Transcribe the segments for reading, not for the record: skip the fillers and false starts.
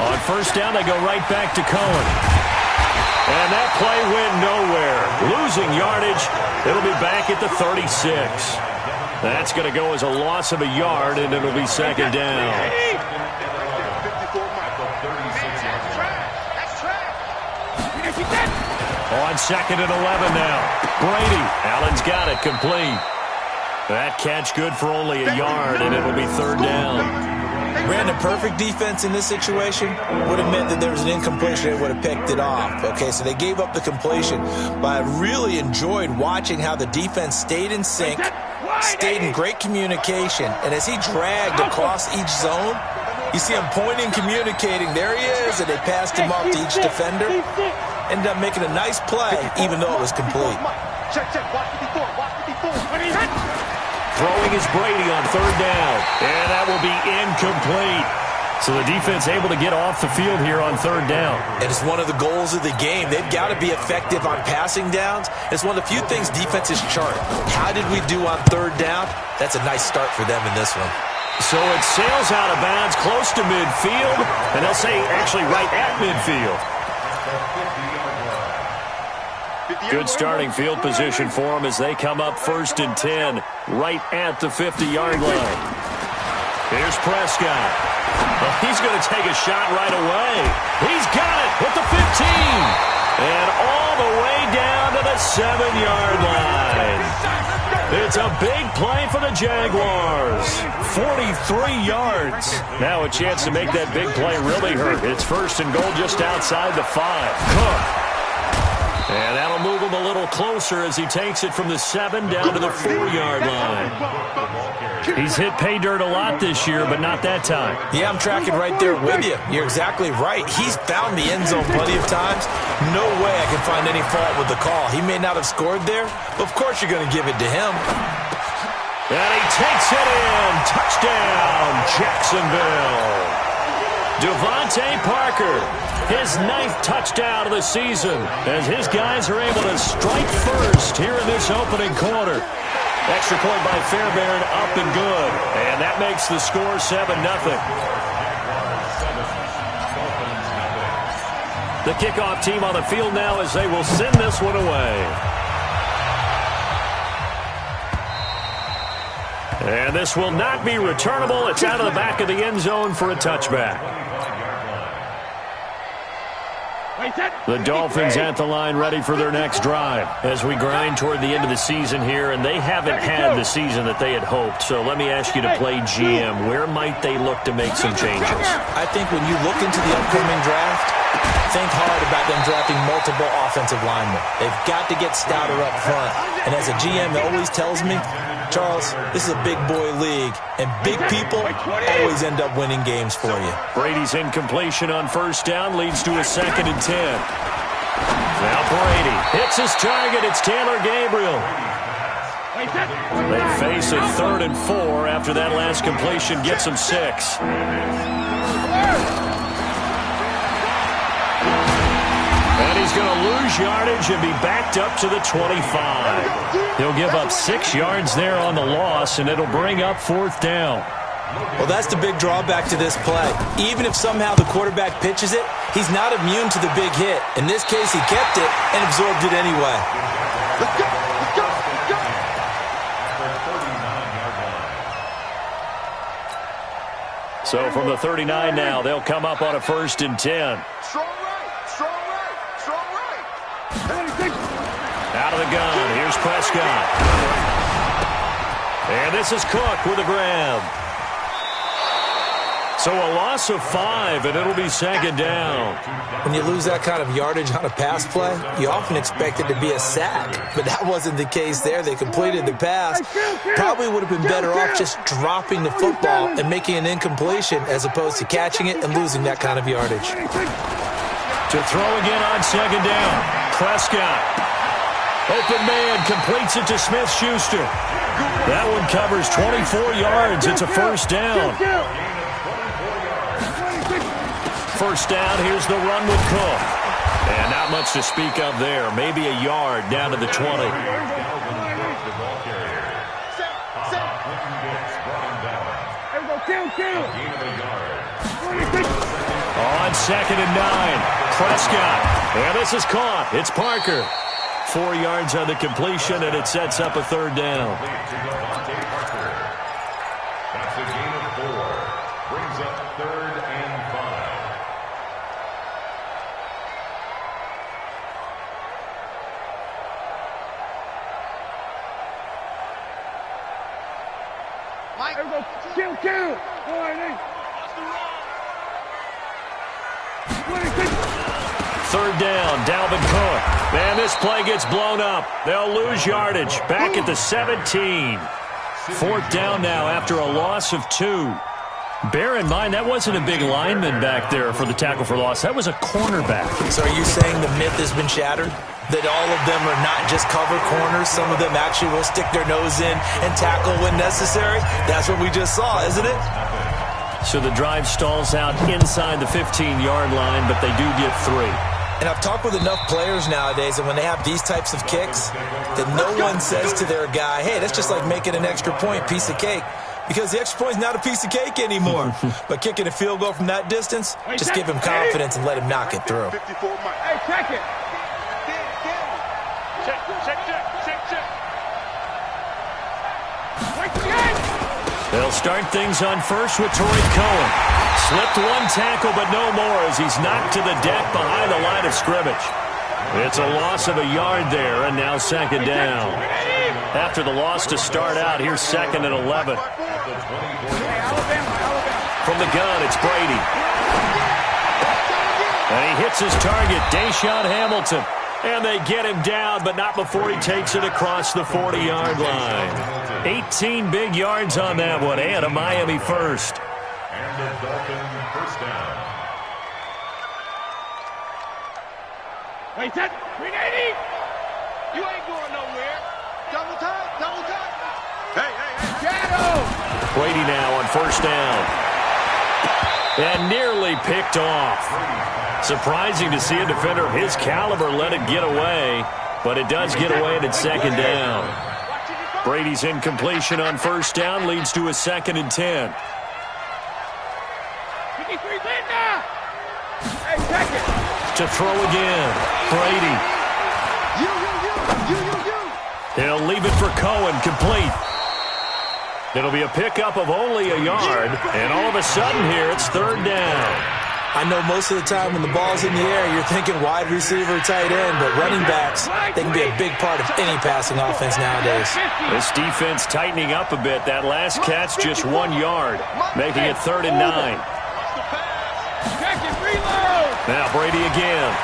On first down, they go right back to Cohen. And that play went nowhere. Losing yardage. It'll be back at the 36. That's going to go as a loss of a yard, and it'll be second down. On second and 11 now. Brady. Allen's got it complete. That catch good for only a yard, and it'll be third down. Brandon, perfect defense in this situation would have meant that there was an incompletion and would have picked it off. Okay, so they gave up the completion, but I really enjoyed watching how the defense stayed in sync, stayed in great communication, and as he dragged across each zone, you see him pointing, communicating. There he is, and they passed him off to each defender. Ended up making a nice play, even though it was complete. Throwing is Brady on third down, and that will be incomplete. So the defense able to get off the field here on third down. It is one of the goals of the game. They've got to be effective on passing downs. It's one of the few things defenses chart. How did we do on third down? That's a nice start for them in this one. So it sails out of bounds close to midfield, and they'll say actually right at midfield. Good starting field position for them as they come up first and 10, right at the 50-yard line. Here's Prescott. Well, he's going to take a shot right away. He's got it with the 15. And all the way down to the 7-yard line. It's a big play for the Jaguars. 43 yards. Now a chance to make that big play really hurt. It's first and goal just outside the 5. Cook. And that'll move him a little closer as he takes it from the 7 down to the 4-yard line. He's hit pay dirt a lot this year, but not that time. Yeah, I'm tracking right there with you. You're exactly right. He's found the end zone plenty of times. No way I can find any fault with the call. He may not have scored there, but of course you're going to give it to him. And he takes it in. Touchdown, Jacksonville. Devontae Parker, his 9th touchdown of the season, as his guys are able to strike first here in this opening quarter. Extra point by Fairbairn, up and good. And that makes the score 7-0. The kickoff team on the field now as they will send this one away. And this will not be returnable. It's out of the back of the end zone for a touchback. The Dolphins at the line ready for their next drive as we grind toward the end of the season here, and they haven't had the season that they had hoped. So let me ask you to play GM. Where might they look to make some changes? I think when you look into the upcoming draft, think hard about them drafting multiple offensive linemen. They've got to get stouter up front. And as a GM that always tells me, Charles, this is a big boy league, and big people always end up winning games for you. Brady's incompletion on first down leads to a 2nd and 10. Now Brady hits his target. It's Taylor Gabriel. They face a 3rd and 4 after that last completion gets them 6. And he's going to lose yardage and be backed up to the 25. He'll give up 6 yards there on the loss, and it'll bring up 4th down. Well, that's the big drawback to this play. Even if somehow the quarterback pitches it, he's not immune to the big hit. In this case, he kept it and absorbed it anyway. Let's go! Let's go! Let's go! So from the 39 now, they'll come up on a 1st and 10. Strong right! Strong right! Strong right! Out of the gun, here's Prescott. And this is Cook with a grab. So a loss of 5, and it'll be 2nd down. When you lose that kind of yardage on a pass play, you often expect it to be a sack. But that wasn't the case there. They completed the pass. Probably would have been better off just dropping the football and making an incompletion as opposed to catching it and losing that kind of yardage. To throw again on 2nd down. Prescott. Open man completes it to Smith-Schuster. That one covers 24 yards. It's a 1st down. 1st down, here's the run with Cook. And not much to speak of there. Maybe a yard down to the 20. 2nd and 9. Prescott. And this is caught. It's Parker. 4 yards on the completion, and it sets up a 3rd down. That's a gain of 4. Brings up 3rd and 5. Mike, kill. 3rd down, Dalvin Cook. And this play gets blown up. They'll lose yardage. Back at the 17. 4th down now after a loss of 2. Bear in mind, that wasn't a big lineman back there for the tackle for loss. That was a cornerback. So are you saying the myth has been shattered? That all of them are not just cover corners? Some of them actually will stick their nose in and tackle when necessary? That's what we just saw, isn't it? So the drive stalls out inside the 15-yard line, but they do get 3. And I've talked with enough players nowadays, and when they have these types of kicks, that no one says to their guy, hey, that's just like making an extra point, piece of cake. Because the extra point is not a piece of cake anymore. But kicking a field goal from that distance, just give him confidence and let him knock it through. Hey, check it. They'll start things on first with Tariq Cohen. Slipped 1 tackle, but no more as he's knocked to the deck behind the line of scrimmage. It's a loss of a yard there, and now 2nd down. After the loss to start out, here's 2nd and 11. From the gun, it's Brady. And he hits his target, Deshaun Hamilton. And they get him down, but not before he takes it across the 40-yard line. 18 big yards on that one, and a Miami first. And the Dolphin first down. Wait, that 380. You ain't going nowhere. Double time. Hey. Shadow. Brady now on 1st down. And nearly picked off. Surprising to see a defender of his caliber let it get away, but it does get away and it's 2nd down. Brady's incompletion on 1st down leads to a 2nd and 10. 53 now. Hey, check it. To throw again, Brady. You. He'll leave it for Cohen, complete. It'll be a pickup of only a yard, and all of a sudden here it's 3rd down. I know most of the time when the ball's in the air, you're thinking wide receiver, tight end, but running backs, they can be a big part of any passing offense nowadays. This defense tightening up a bit. That last catch just 1 yard, making it 3rd and 9. Now Brady again.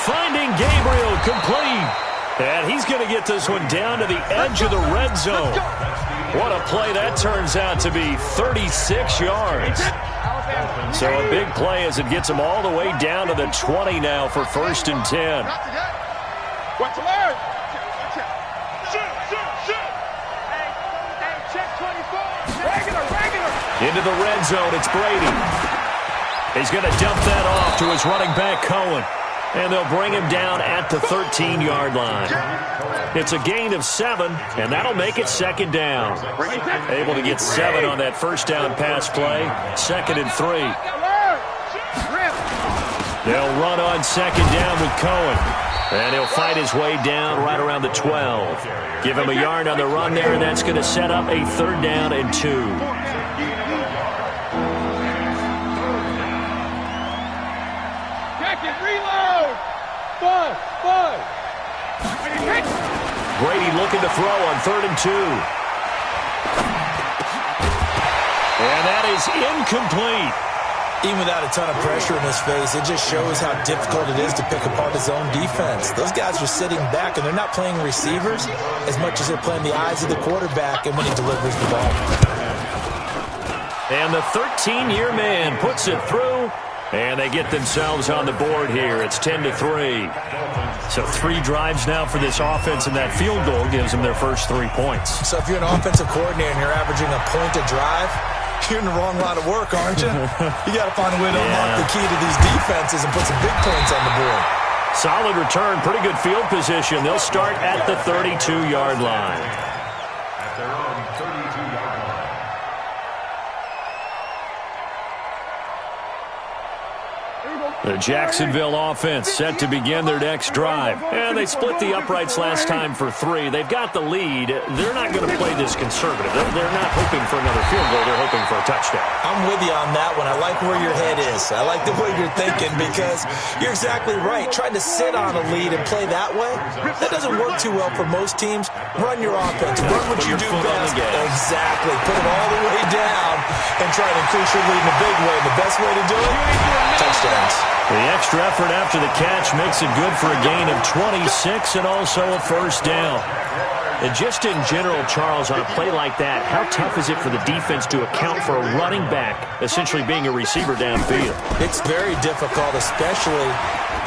Finding Gabriel, complete. And he's going to get this one down to the edge of the red zone. What a play that turns out to be, 36 yards. So a big play as it gets him all the way down to the 20 now for 1st and 10. What's the word? Shoot. Hey, check 24. Regular. Into the red zone, it's Brady. He's going to dump that off to his running back, Cohen. And they'll bring him down at the 13-yard line. It's a gain of 7, and that'll make it 2nd down. Able to get 7 on that 1st down pass play. 2nd and 3. They'll run on 2nd down with Cohen. And he'll fight his way down right around the 12. Give him a yard on the run there, and that's going to set up a 3rd down and 2. Brady looking to throw on 3rd and 2. And that is incomplete. Even without a ton of pressure in his face, it just shows how difficult it is to pick apart his own defense. Those guys are sitting back, and they're not playing receivers as much as they're playing the eyes of the quarterback and when he delivers the ball. And the 13-year man puts it through, and they get themselves on the board here. It's 10-3. So 3 drives now for this offense, and that field goal gives them their first 3 points. So if you're an offensive coordinator and you're averaging a point a drive, you're in the wrong line of work, aren't you? You got to find a way to unlock the key to these defenses and put some big points on the board. Solid return, pretty good field position. They'll start at the 32-yard line. At their own 32-yard line. The Jacksonville offense set to begin their next drive. And they split the uprights last time for 3. They've got the lead. They're not going to play this conservative. They're not hoping for another field goal. They're hoping for a touchdown. I'm with you on that one. I like where your head is. I like the way you're thinking because you're exactly right. Trying to sit on a lead and play that way, that doesn't work too well for most teams. Run your offense. Run what you do best. Exactly. Put it all the way down and try to increase your lead in a big way. And the best way to do it, touchdowns. The extra effort after the catch makes it good for a gain of 26 and also a first down. And just in general, Charles, on a play like that, how tough is it for the defense to account for a running back essentially being a receiver downfield? It's very difficult, especially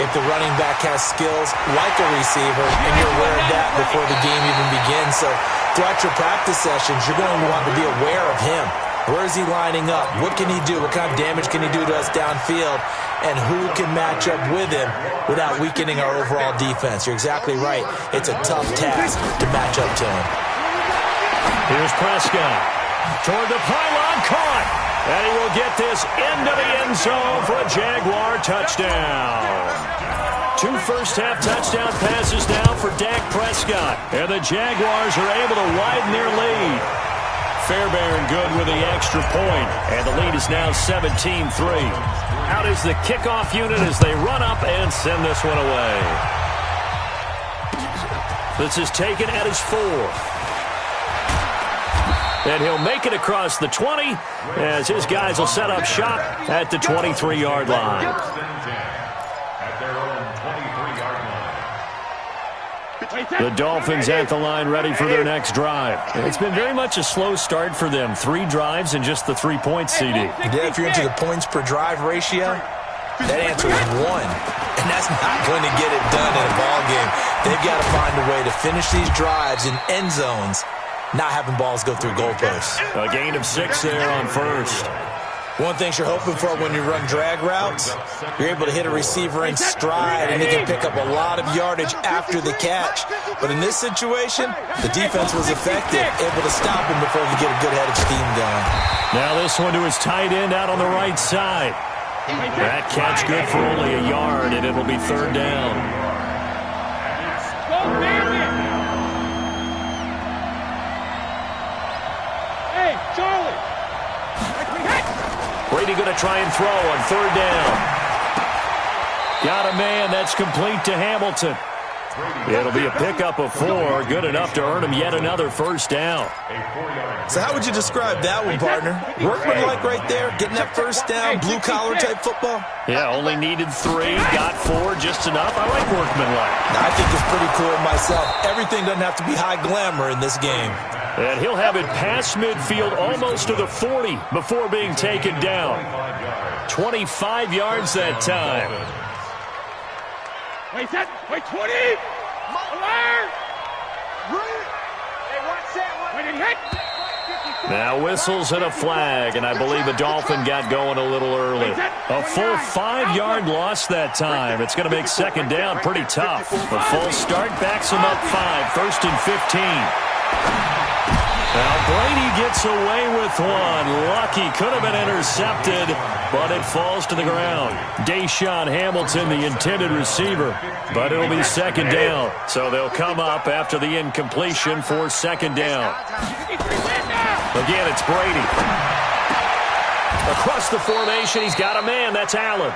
if the running back has skills like a receiver and you're aware of that before the game even begins. So throughout your practice sessions, you're going to want to be aware of him. Where is he lining up? What can he do? What kind of damage can he do to us downfield? And who can match up with him without weakening our overall defense? You're exactly right. It's a tough task to match up to him. Here's Prescott. Toward the pylon, caught. And he will get this into the end zone for a Jaguar touchdown. 2 first-half touchdown passes now for Dak Prescott. And the Jaguars are able to widen their lead. Fairbairn good with the extra point, and the lead is now 17-3. Out is the kickoff unit as they run up and send this one away. This is taken at his 4th. And he'll make it across the 20 as his guys will set up shop at the 23-yard line. The Dolphins at the line ready for their next drive. It's been very much a slow start for them. 3 drives and just the 3 points, CD. Yeah, if you're into the points per drive ratio, that answer is 1. And that's not going to get it done in a ball game. They've got to find a way to finish these drives in end zones, not having balls go through goalposts. A gain of 6 there on first. One thing you're hoping for when you run drag routes, you're able to hit a receiver in stride, and he can pick up a lot of yardage after the catch. But in this situation, the defense was effective, able to stop him before he could get a good head of steam going. Now this one to his tight end out on the right side. That catch good for only a yard, and it'll be 3rd down. Hey, Charlie! Brady going to try and throw on 3rd down. Got a man. That's complete to Hamilton. It'll be a pickup of 4. Good enough to earn him yet another first down. So how would you describe that one, partner? Workmanlike right there, getting that first down, blue-collar type football? Yeah, only needed 3, got 4, just enough. I like workmanlike. I think it's pretty cool myself. Everything doesn't have to be high glamour in this game. And he'll have it past midfield almost to the 40 before being taken down. 25 yards that time. Wait, 20! Alert! Hey, watch that one. Wait, hit! Now whistles and a flag, and I believe a Dolphin got going a little early. A full 5-yard loss that time. It's going to make 2nd down pretty tough. The full start backs him up 5, 1st and 15. Now Brady gets away with one. Lucky, could have been intercepted, but it falls to the ground. Deshaun Hamilton, the intended receiver, but it'll be 2nd down. So they'll come up after the incompletion for 2nd down. Again, it's Brady. Across the formation, he's got a man. That's Allen.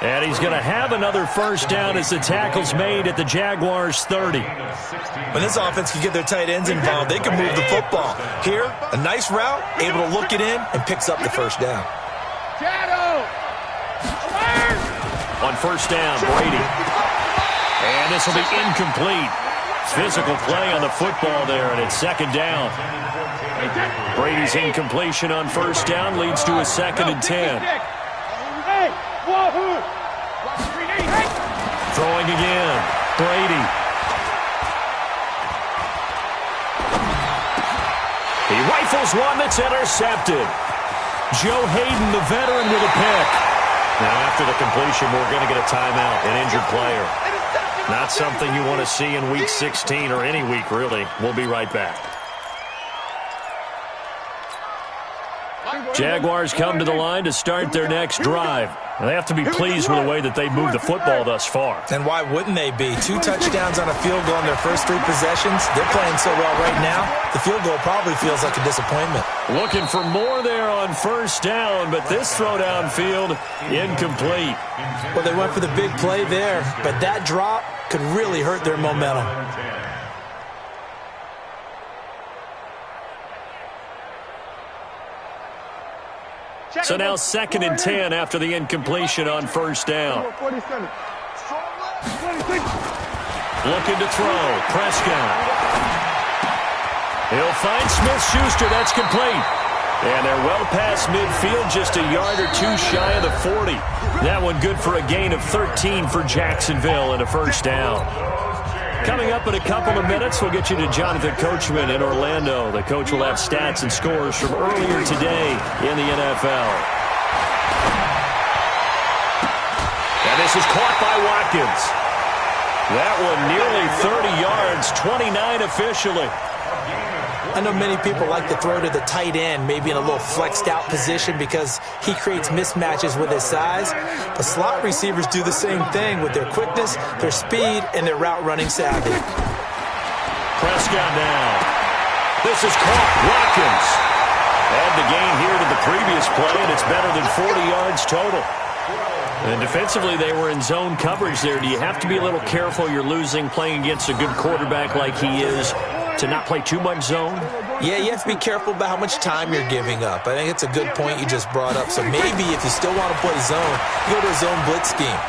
And he's going to have another first down as the tackle's made at the Jaguars' 30. When this offense can get their tight ends involved, they can move the football. Here, a nice route, able to look it in, and picks up the first down. On first down, Brady. And this will be incomplete. Physical play on the football there, and it's 2nd down. Brady's incompletion on first down leads to a 2nd and 10. Throwing again. Brady. He rifles one that's intercepted. Joe Hayden, the veteran, with a pick. Now, after the completion, we're going to get a timeout, an injured player. Not something you want to see in Week 16 or any week, really. We'll be right back. Jaguars come to the line to start their next drive. They have to be pleased with the way that they've moved the football thus far. And why wouldn't they be? 2 touchdowns on a field goal in their first 3 possessions. They're playing so well right now, the field goal probably feels like a disappointment. Looking for more there on first down, but this throw downfield incomplete. Well, they went for the big play there, but that drop could really hurt their momentum. So now 2nd and 10 after the incompletion on first down. Looking to throw. Prescott. He'll find Smith-Schuster. That's complete. And they're well past midfield, just a yard or 2 shy of the 40. That one good for a gain of 13 for Jacksonville and a first down. Coming up in a couple of minutes, we'll get you to Jonathan Coachman in Orlando. The coach will have stats and scores from earlier today in the NFL. And this is caught by Watkins. That one nearly 30 yards, 29 officially. I know many people like to throw to the tight end, maybe in a little flexed out position because he creates mismatches with his size. But slot receivers do the same thing with their quickness, their speed, and their route running savvy. Prescott now. This is caught. Watkins. Add the gain here to the previous play, and it's better than 40 yards total. And defensively, they were in zone coverage there. Do you have to be a little careful you're losing playing against a good quarterback like he is to not play too much zone? Yeah, you have to be careful about how much time you're giving up. I think it's a good point you just brought up. So maybe if you still want to play zone, you go to a zone blitz scheme.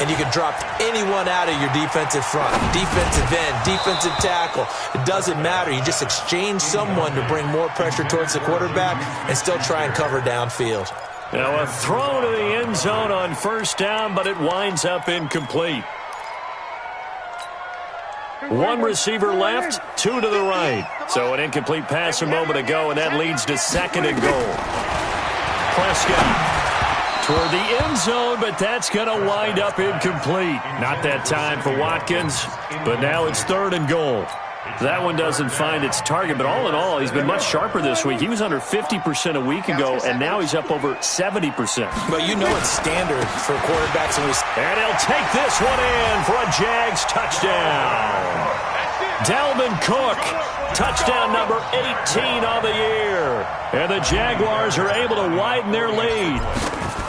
And you can drop anyone out of your defensive front, defensive end, defensive tackle. It doesn't matter. You just exchange someone to bring more pressure towards the quarterback and still try and cover downfield. Now a throw to the end zone on first down, but it winds up incomplete. 1 receiver left, 2 to the right. So an incomplete pass a moment ago, and that leads to 2nd and goal. Prescott toward the end zone, but that's going to wind up incomplete. Not that time for Watkins, but now it's 3rd and goal. That one doesn't find its target, but all in all, he's been much sharper this week. He was under 50% a week ago, and now he's up over 70%. But you know it's standard for quarterbacks. And he'll take this one in for a Jags touchdown. Dalvin Cook, touchdown number 18 on the year. And the Jaguars are able to widen their lead.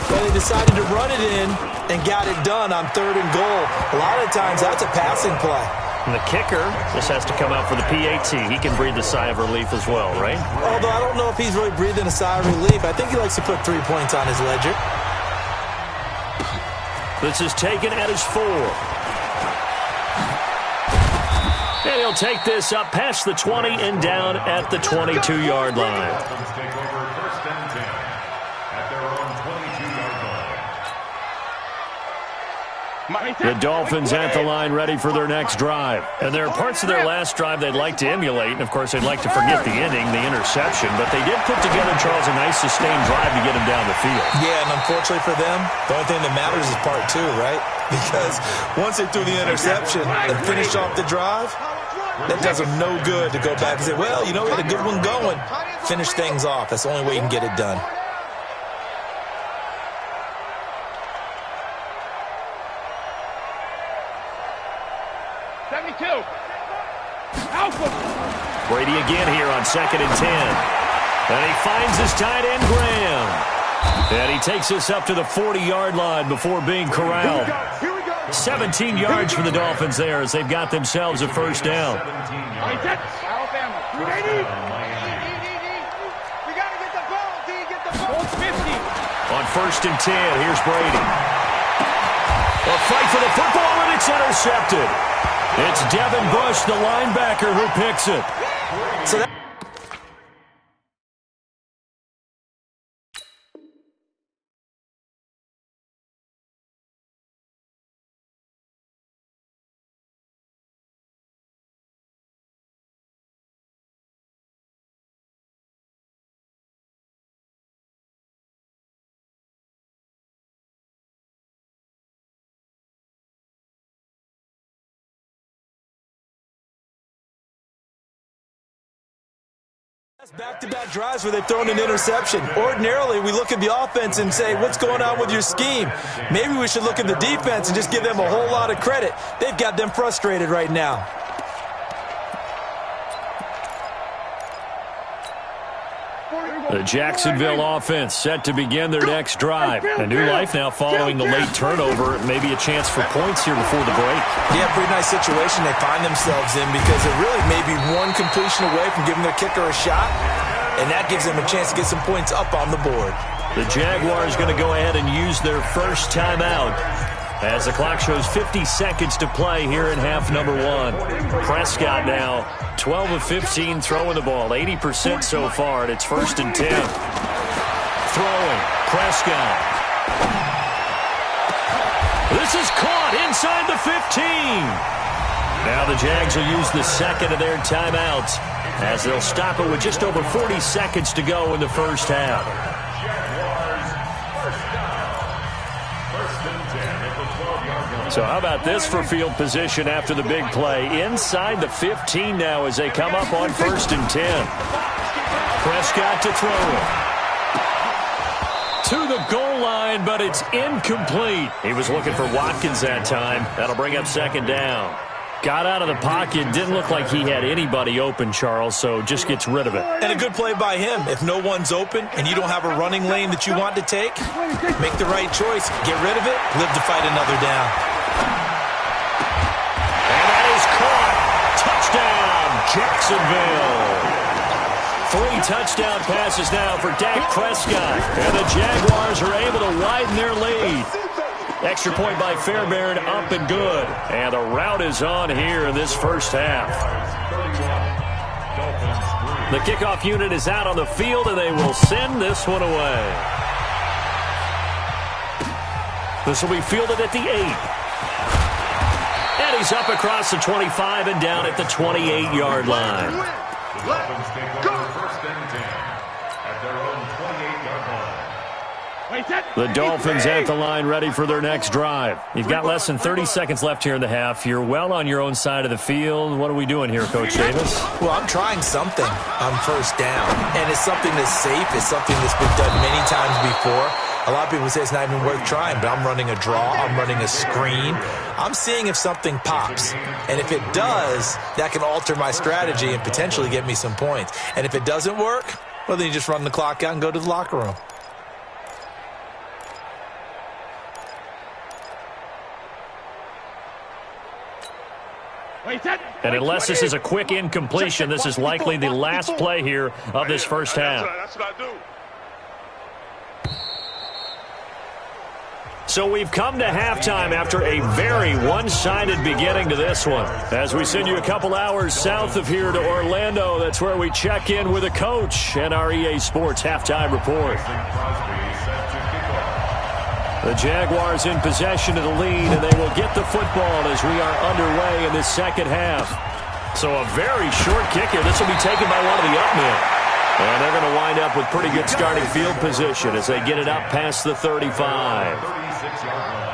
Well, they decided to run it in and got it done on 3rd and goal. A lot of times that's a passing play. And the kicker just has to come out for the PAT. He can breathe a sigh of relief as well, right? Although I don't know if he's really breathing a sigh of relief. I think he likes to put 3 points on his ledger. This is taken at his 4. And he'll take this up past the 20 and down at the 22-yard line. The Dolphins at the line ready for their next drive. And there are parts of their last drive they'd like to emulate. And, of course, they'd like to forget the ending, the interception. But they did put together, Charles, a nice sustained drive to get him down the field. Yeah, and unfortunately for them, the only thing that matters is part 2, right? Because once they threw the interception and finished off the drive, that does them no good to go back and say, well, you know, we had a good one going. Finish things off. That's the only way you can get it done. Brady again here on 2nd and 10. And he finds his tight end, Graham. And he takes us up to the 40-yard line before being corralled. 17 yards for the Dolphins there as they've got themselves a first down. We got to get the ball, D. Get the ball. 50. On 1st and 10, here's Brady. A fight for the football, and it's intercepted. It's Devin Bush, the linebacker, who picks it. So that Back-to-back drives where they've thrown an interception. Ordinarily, we look at the offense and say, what's going on with your scheme? Maybe we should look at the defense and just give them a whole lot of credit. They've got them frustrated right now. The Jacksonville offense set to begin their next drive. A new life now following the late turnover. Maybe a chance for points here before the break. Yeah, pretty nice situation they find themselves in because they're really maybe one completion away from giving their kicker a shot, and that gives them a chance to get some points up on the board. The Jaguars going to go ahead and use their first timeout as the clock shows 50 seconds to play here in half number one. Prescott now 12 of 15 throwing the ball, 80% so far, and it's 1st and 10. Throwing, Prescott. This is caught inside the 15. Now the Jags will use the second of their timeouts as they'll stop it with just over 40 seconds to go in the first half. So how about this for field position after the big play? Inside the 15 now as they come up on 1st and 10. Prescott to throw it. To the goal line, but it's incomplete. He was looking for Watkins that time. That'll bring up 2nd down. Got out of the pocket. Didn't look like he had anybody open, Charles, so just gets rid of it. And a good play by him. If no one's open and you don't have a running lane that you want to take, make the right choice. Get rid of it. Live to fight another down. And that is caught. Touchdown, Jacksonville. 3 touchdown passes now for Dak Prescott. And the Jaguars are able to widen their lead. Extra point by Fairbairn, up and good. And the route is on here in this first half. The kickoff unit is out on the field, and they will send this one away. This will be fielded at the 8. And he's up across the 25 and down at the 28-yard line. Dolphins take over 1st and 10 at their own 28-yard line. The Dolphins at the line ready for their next drive. You've got less than 30 seconds left here in the half. You're well on your own side of the field. What are we doing here, Coach Davis? Well, I'm trying something on 1st down, and it's something that's safe. It's something that's been done many times before. A lot of people say it's not even worth trying, but I'm running a draw. I'm running a screen. I'm seeing if something pops, and if it does, that can alter my strategy and potentially get me some points. And if it doesn't work, well, then you just run the clock out and go to the locker room. And unless this is a quick incompletion, this is likely the last play here of this first half. That's what I do. So we've come to halftime after a very one-sided beginning to this one. As we send you a couple hours south of here to Orlando, that's where we check in with a coach and our EA Sports halftime report. The Jaguars in possession of the lead, and they will get the football as we are underway in this second half. So a very short kick here. This will be taken by one of the up men. And they're going to wind up with pretty good starting field position as they get it up past the 35. 36-yard line.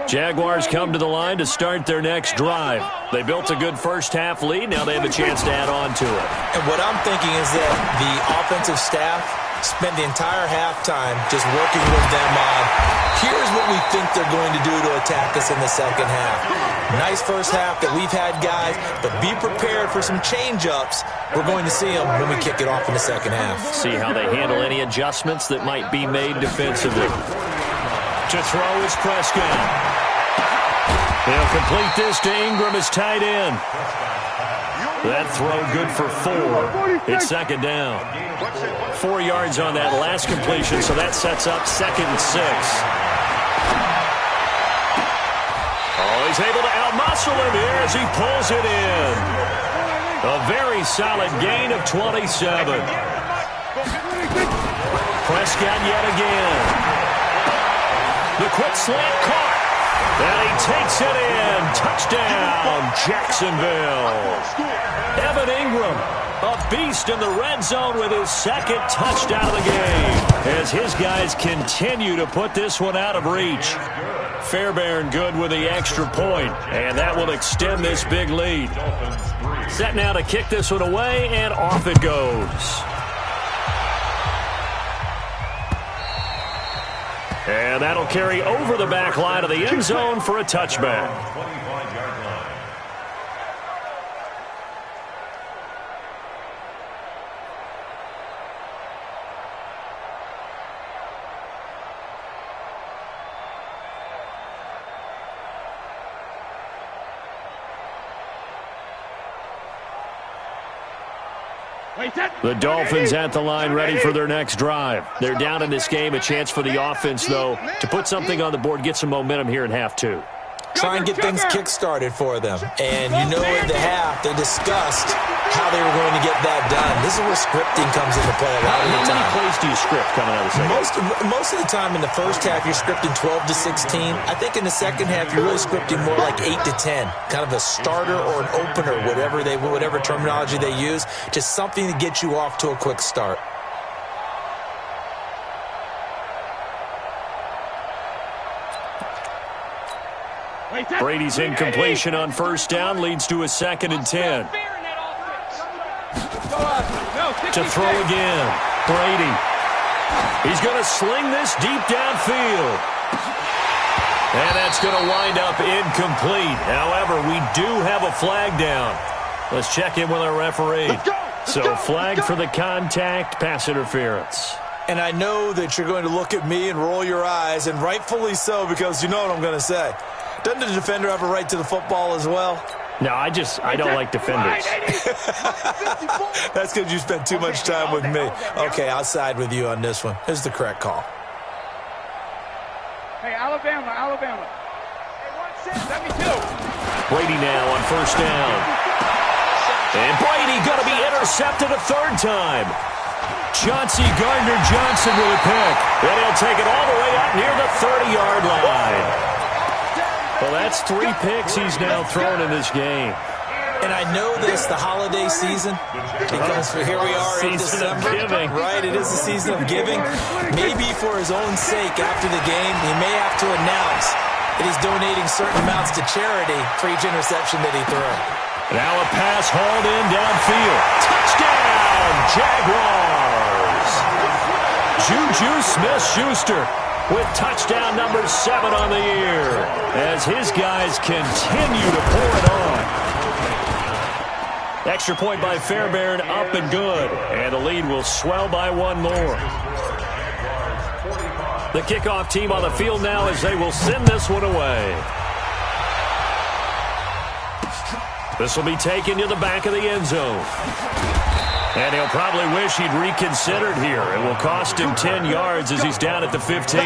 Jaguars come to the line to start their next drive. They built a good first half lead. Now they have a chance to add on to it. And what I'm thinking is that the offensive staff spent the entire halftime just working with them on, here's what we think they're going to do to attack us in the second half. Nice first half that we've had, guys, but be prepared for some change-ups. We're going to see them when we kick it off in the second half. See how they handle any adjustments that might be made defensively. To throw is Prescott. They'll complete this to Ingram as tight end. That throw good for 4. It's 2nd down. 4 yards on that last completion, so that sets up 2nd and 6. Oh, he's able to outmuscle him here as he pulls it in. A very solid gain of 27. Prescott yet again. The quick slant caught. And he takes it in. Touchdown, Jacksonville. Evan Ingram, a beast in the red zone with his second touchdown of the game, as his guys continue to put this one out of reach. Fairbairn good with the extra point, and that will extend this big lead. Set now to kick this one away, and off it goes. And that'll carry over the back line of the end zone for a touchback. The Dolphins at the line ready for their next drive. They're down in this game. A chance for the offense, though, to put something on the board, get some momentum here in half two. Try and get things kick-started for them. And you know at the half, they discussed how they were going to get that done. This is where scripting comes into play a lot of the time. How many plays do you script coming out of the second? Most of the time in the first half, you're scripting 12 to 16. I think in the second half, you're really scripting more like 8 to 10. Kind of a starter or an opener, whatever terminology they use. Just something to get you off to a quick start. Brady's incompletion on first down leads to a 2nd and 10. To throw again. Brady. He's going to sling this deep downfield. And that's going to wind up incomplete. However, we do have a flag down. Let's check in with our referee. So flag for the contact, pass interference. And I know that you're going to look at me and roll your eyes, and rightfully so, because you know what I'm going to say. Doesn't the defender have a right to the football as well? No, I don't like defenders. That's because you spent too much time with me. Okay, I'll side with you on this one. Here's the correct call. Hey, Alabama. Hey, 72. Brady now on first down. And Brady going to be intercepted a third time. Chauncey Gardner-Johnson with a pick. And he'll take it all the way up near the 30-yard line. Well, that's 3 picks he's now thrown in this game. And I know this, the holiday season, because here we are in December. Right, it is the season of giving. Maybe for his own sake after the game, he may have to announce that he's donating certain amounts to charity for each interception that he threw. Now a pass hauled in downfield. Touchdown, Jaguars! Juju Smith-Schuster with touchdown number 7 on the year, as his guys continue to pour it on. Extra point by Fairbairn, up and good, and the lead will swell by 1 more. The kickoff team on the field now as they will send this one away. This will be taken to the back of the end zone. And he'll probably wish he'd reconsidered here. It will cost him 10 yards as he's down at the 15.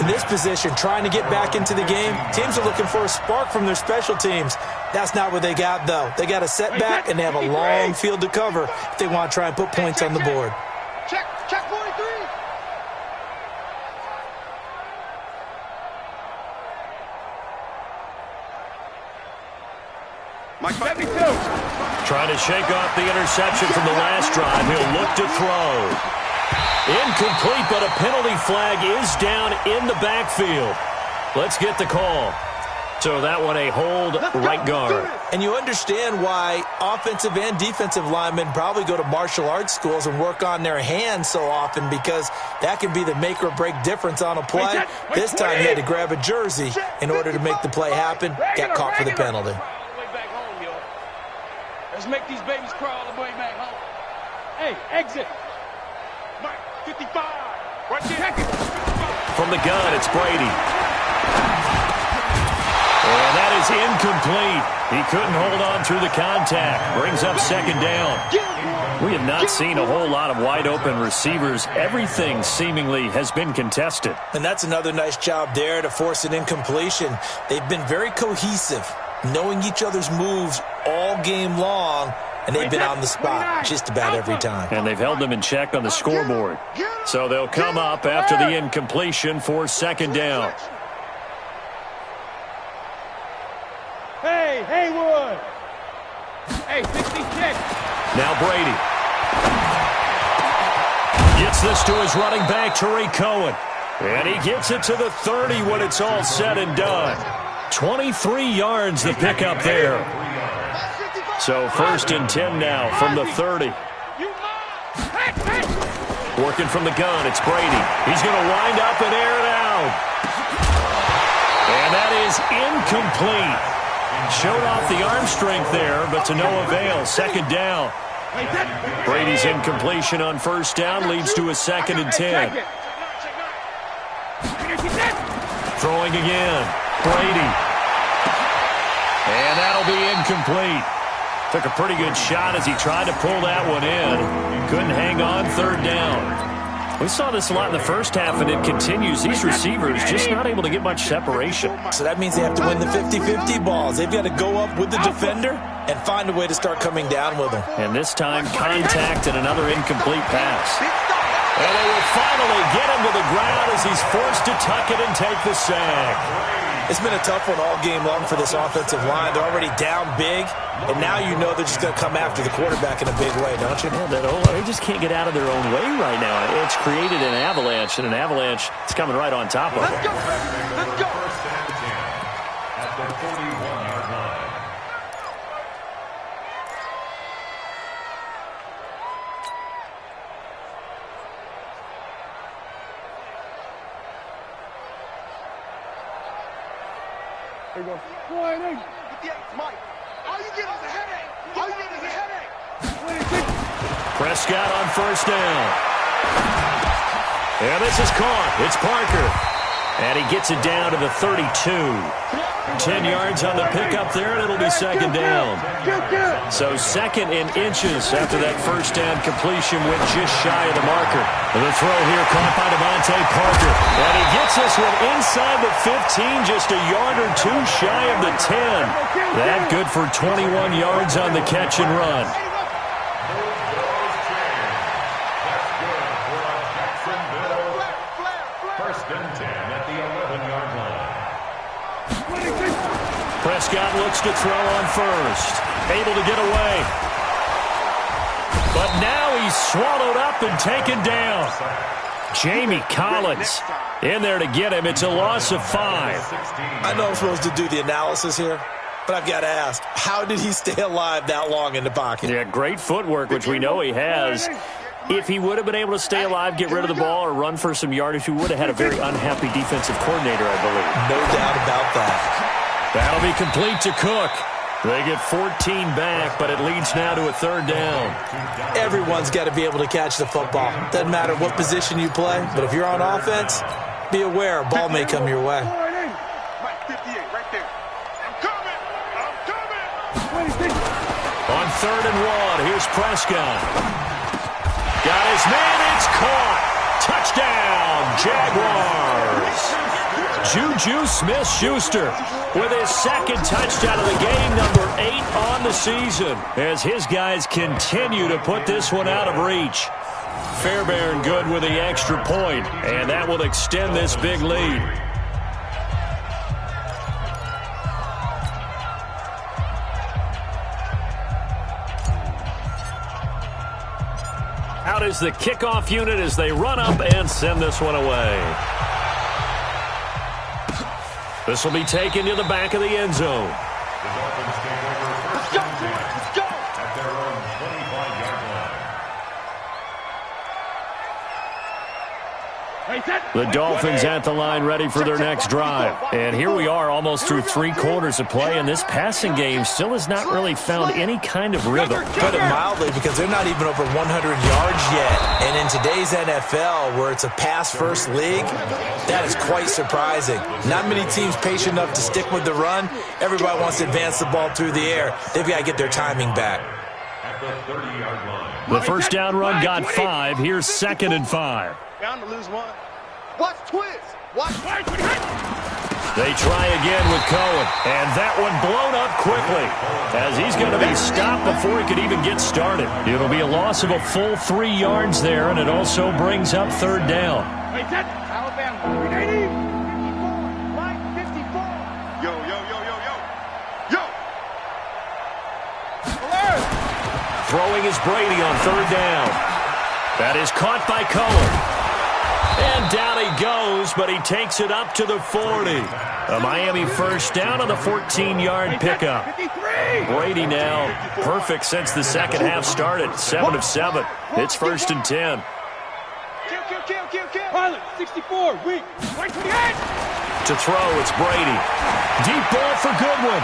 In this position, trying to get back into the game, teams are looking for a spark from their special teams. That's not what they got, though. They got a setback, and they have a long field to cover if they want to try and put points on the board. Check 43. Mike 72. Trying to shake off the interception from the last drive. He'll look to throw. Incomplete, but a penalty flag is down in the backfield. Let's get the call. So that one a hold, right guard. And you understand why offensive and defensive linemen probably go to martial arts schools and work on their hands so often, because that can be the make or break difference on a play. This time he had to grab a jersey in order to make the play happen. Got caught for the penalty. Let's make these babies crawl all the way back home. Hey, exit. Mike, 55. Right there. From the gun, it's Brady. And that is incomplete. He couldn't hold on through the contact. Brings up 2nd down. We have not seen a whole lot of wide-open receivers. Everything seemingly has been contested. And that's another nice job there to force an incompletion. They've been very cohesive, knowing each other's moves all game long, and they've been on the spot just about every time. And they've held them in check on the scoreboard. So they'll come up after the incompletion for 2nd down. Hey, Haywood. Hey, 66. Now Brady. Gets this to his running back, Tariq Cohen. And he gets it to the 30 when it's all said and done. 23 yards to pick up there. So 1st and 10 now from the 30. Working from the gun, it's Brady. He's going to wind up and air it out. And that is incomplete. Showed off the arm strength there, but to no avail. 2nd down. Brady's incompletion on 1st down leads to a 2nd and 10. Throwing again. Brady. And that'll be incomplete. Took a pretty good shot as he tried to pull that one in. Couldn't hang on. 3rd down. We saw this a lot in the first half, and it continues. These receivers just not able to get much separation. So that means they have to win the 50-50 balls. They've got to go up with the defender and find a way to start coming down with them. And this time, contact and another incomplete pass. And they will finally get him to the ground as he's forced to tuck it and take the sack. It's been a tough one all game long for this offensive line. They're already down big, and now you know they're just going to come after the quarterback in a big way, don't you? Yeah, they just can't get out of their own way right now. It's created an avalanche, and an avalanche is coming right on top of them. Let's go. Let's go. At the 41-yard line. There you go. Mike, all you get is a headache. All you get is a headache. Prescott on 1st down. And this is caught. It's Parker. And he gets it down to the 32. 10 yards on the pickup there, and it'll be 2nd down. So 2nd in inches after that 1st down completion went just shy of the marker. The throw here caught by Devontae Parker. And he gets this one inside the 15, just a yard or two shy of the 10. That good for 21 yards on the catch and run. Prescott looks to throw on 1st. Able to get away. But now he's swallowed up and taken down. Jamie Collins in there to get him. It's a loss of 5. I know I'm supposed to do the analysis here, but I've got to ask, how did he stay alive that long in the pocket? Yeah, great footwork, which we know he has. If he would have been able to stay alive, get rid of the ball, or run for some yardage, he would have had a very unhappy defensive coordinator, I believe. No doubt about that. That'll be complete to Cook. They get 14 back, but it leads now to a 3rd down. Everyone's got to be able to catch the football. Doesn't matter what position you play, but if you're on offense, be aware a ball may come your way. Mike, 58, right there. I'm coming. On 3rd and 1, here's Prescott. Got his man, it's caught. Touchdown, Jaguars. Juju Smith-Schuster with his 2nd touchdown of the game, number 8 on the season, as his guys continue to put this one out of reach. Fairbairn good with the extra point, and that will extend this big lead. Out is the kickoff unit as they run up and send this one away. This will be taken to the back of the end zone. The Dolphins take over first and 10 at their own 25-yard line. The Dolphins at the line ready for their next drive. And here we are almost through 3 quarters of play, and this passing game still has not really found any kind of rhythm. Put it mildly, because they're not even over 100 yards yet. And in today's NFL, where it's a pass-first league, that is quite surprising. Not many teams patient enough to stick with the run. Everybody wants to advance the ball through the air. They've got to get their timing back. At the 30-yard line. The first down run got 5. Here's 2nd and 5. Bound to lose one. Watch twist. Watch. They try again with Cohen, and that one blown up quickly as he's going to be stopped before he could even get started. It'll be a loss of a full 3 yards there, and it also brings up 3rd down. Alabama. 54. Line 54. Yo. Throwing is Brady on third down. That is caught by Cohen. And down he goes, but he takes it up to the 40. A Miami first down on the 14-yard pickup. Brady now perfect since the second half started. 7 of 7. It's first and 10. Pilot, 64, weak. Right to the edge. To throw, it's Brady. Deep ball for Goodwin.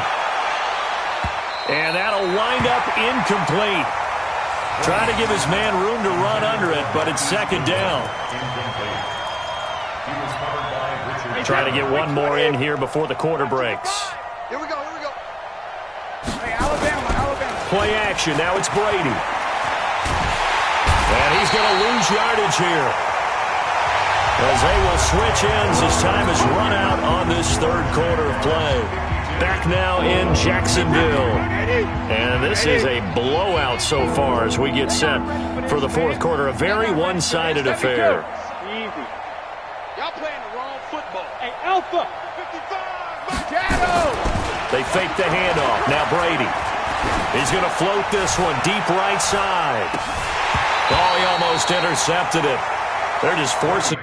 And that'll wind up incomplete. Trying to give his man room to run under it, but it's second down. Trying to get one more in here before the quarter breaks. Here we go. Hey, Alabama. Play action. Now it's Brady. And he's going to lose yardage here, as they will switch ends as time has run out on this third quarter of play. Back now in Jacksonville. And this is a blowout so far as we get set for the fourth quarter. A very one-sided affair. Easy. Y'all playing the wrong football. Hey, Alpha. 55, Machado. They fake the handoff. Now Brady. He's going to float this one deep right side. Oh, he almost intercepted it. They're just forcing.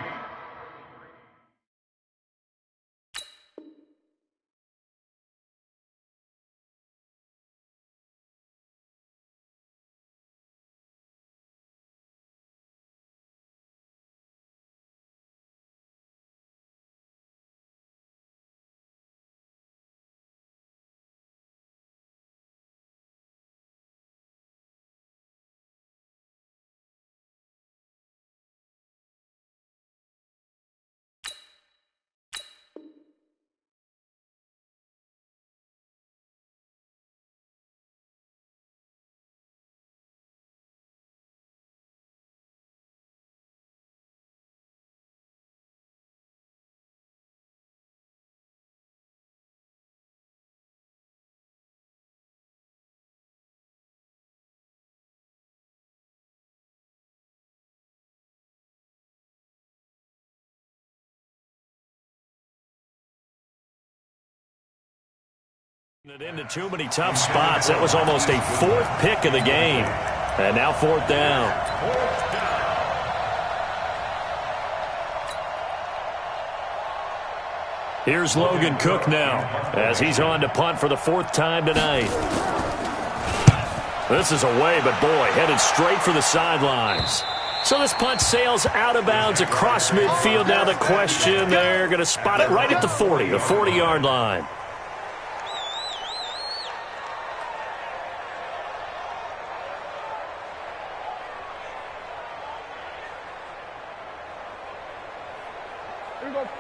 It into too many tough spots. That was almost a fourth pick of the game. And now fourth down. Here's Logan Cook now, as he's on to punt for the fourth time tonight. This is away, but boy, headed straight for the sidelines. So this punt sails out of bounds across midfield. Now the question, they're going to spot it right at the 40, the 40-yard line.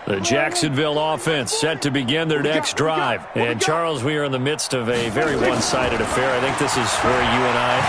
The Jacksonville offense set to begin their next drive. And, Charles, we are in the midst of a very one-sided affair. I think this is where you and I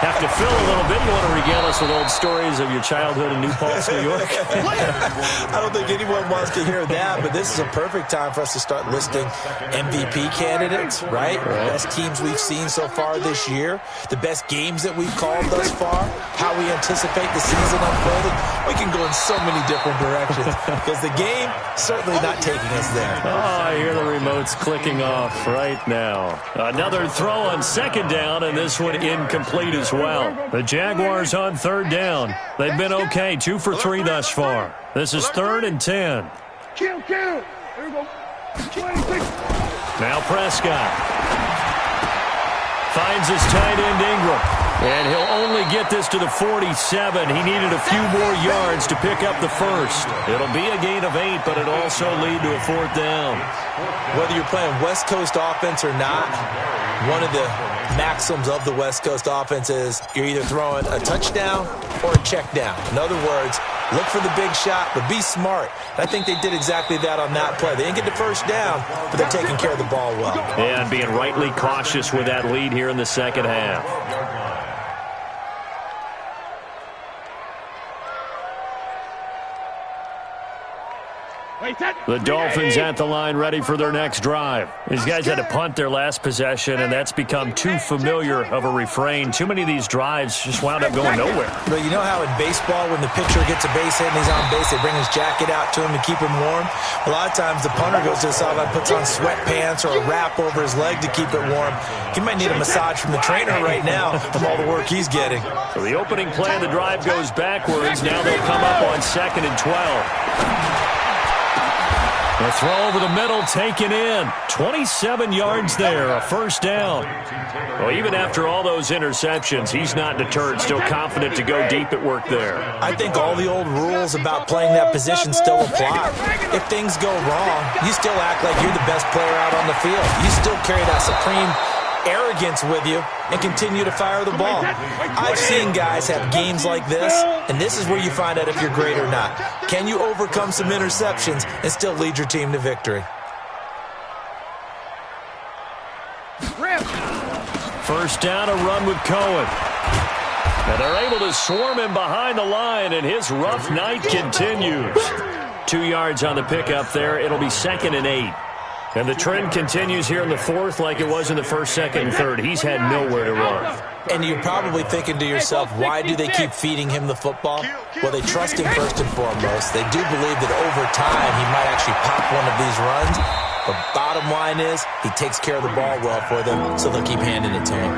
have to fill a little bit. You want to regale us with old stories of your childhood in New Paltz, New York? I don't think anyone wants to hear that, but this is a perfect time for us to start listing MVP candidates, right? The best teams we've seen so far this year, the best games that we've called thus far, how we anticipate the season unfolding. We can go in so many different directions because the game certainly not taking us there. Oh, I hear the remotes clicking off right now. Another throw on second down, and this one incomplete as well. The Jaguars on third down. They've been okay, 2 for 3 thus far. This is third and 10. Kill. There we go. 26. Now Prescott finds his tight end Ingram. And he'll only get this to the 47. He needed a few more yards to pick up the first. It'll be a gain of 8, but it'll also lead to a fourth down. Whether you're playing West Coast offense or not, one of the maxims of the West Coast offense is you're either throwing a touchdown or a check down. In other words, look for the big shot, but be smart. I think they did exactly that on that play. They didn't get the first down, but they're taking care of the ball well. And being rightly cautious with that lead here in the second half. Wait, that. The Dolphins at the line ready for their next drive. These guys had to punt their last possession, and that's become too familiar of a refrain. Too many of these drives just wound up going nowhere. But you know how in baseball, when the pitcher gets a base hit and he's on base, they bring his jacket out to him to keep him warm? A lot of times the punter goes to the sideline, puts on sweatpants or a wrap over his leg to keep it warm. He might need a massage from the trainer right now from all the work he's getting. So the opening play of the drive goes backwards. Now they'll come up on 2nd and 12. The throw over the middle, taken in. 27 yards there, a first down. Well, even after all those interceptions, he's not deterred, still confident to go deep at work there. I think all the old rules about playing that position still apply. If things go wrong, you still act like you're the best player out on the field. You still carry that supreme arrogance with you and continue to fire the ball. I've seen guys have games like this, and this is where you find out if you're great or not. Can you overcome some interceptions and still lead your team to victory? First down, a run with Cohen. And they're able to swarm him behind the line, and his rough night continues. 2 yards on the pickup there. It'll be 2nd and 8. And the trend continues here in the fourth like it was in the first, second, and third. He's had nowhere to run. And you're probably thinking to yourself, why do they keep feeding him the football? Well, they trust him first and foremost. They do believe that over time he might actually pop one of these runs. But bottom line is he takes care of the ball well for them, so they'll keep handing it to him.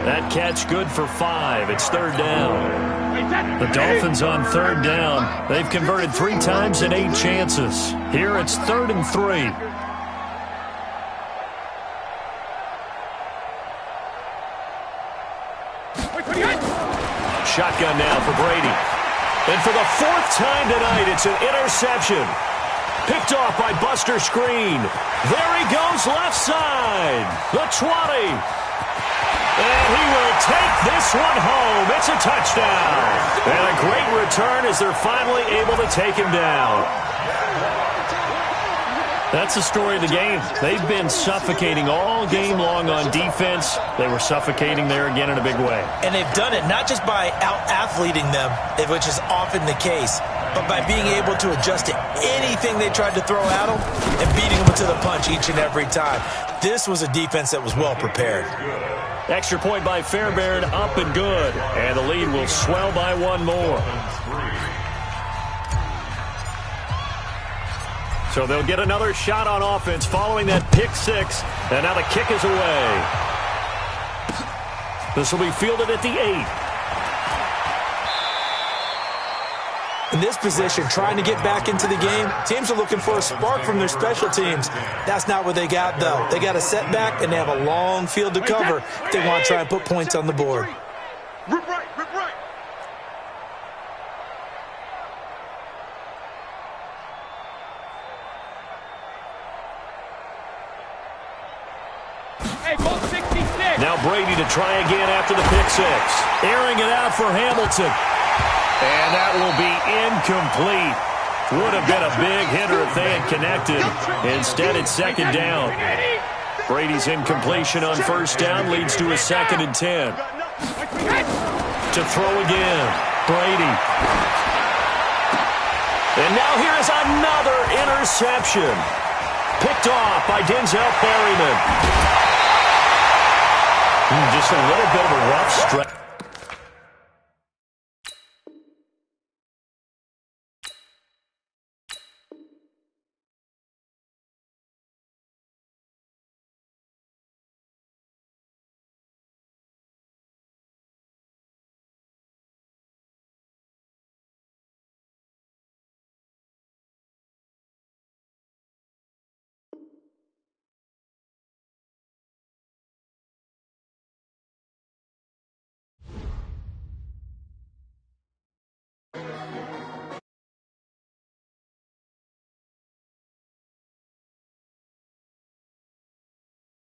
That catch good for 5. It's 3rd down. The Dolphins on 3rd down. They've converted 3 times in 8 chances. Here it's 3rd and 3. Shotgun now for Brady. And for the 4th time tonight, it's an interception. Picked off by Buster Screen. There he goes left side. The 20. And he will take this one home. It's a touchdown. And a great return as they're finally able to take him down. That's the story of the game. They've been suffocating all game long on defense. They were suffocating there again in a big way. And they've done it not just by out-athleting them, which is often the case, but by being able to adjust to anything they tried to throw at them and beating them to the punch each and every time. This was a defense that was well prepared. Extra point by Fairbairn, up and good. And the lead will swell by 1 more. So they'll get another shot on offense following that pick 6. And now the kick is away. This will be fielded at the 8. In this position, trying to get back into the game, teams are looking for a spark from their special teams. That's not what they got, though. They got a setback, and they have a long field to cover if they want to try and put points on the board. Rip right, rip right. Hey, go 66. Now Brady to try again after the pick 6. Airing it out for Hamilton. And that will be incomplete. Would have been a big hitter if they had connected. Instead, it's 2nd down. Brady's incompletion on 1st down leads to a 2nd and 10. To throw again. Brady. And now here is another interception. Picked off by Denzel Berryman. Just a little bit of a rough stretch.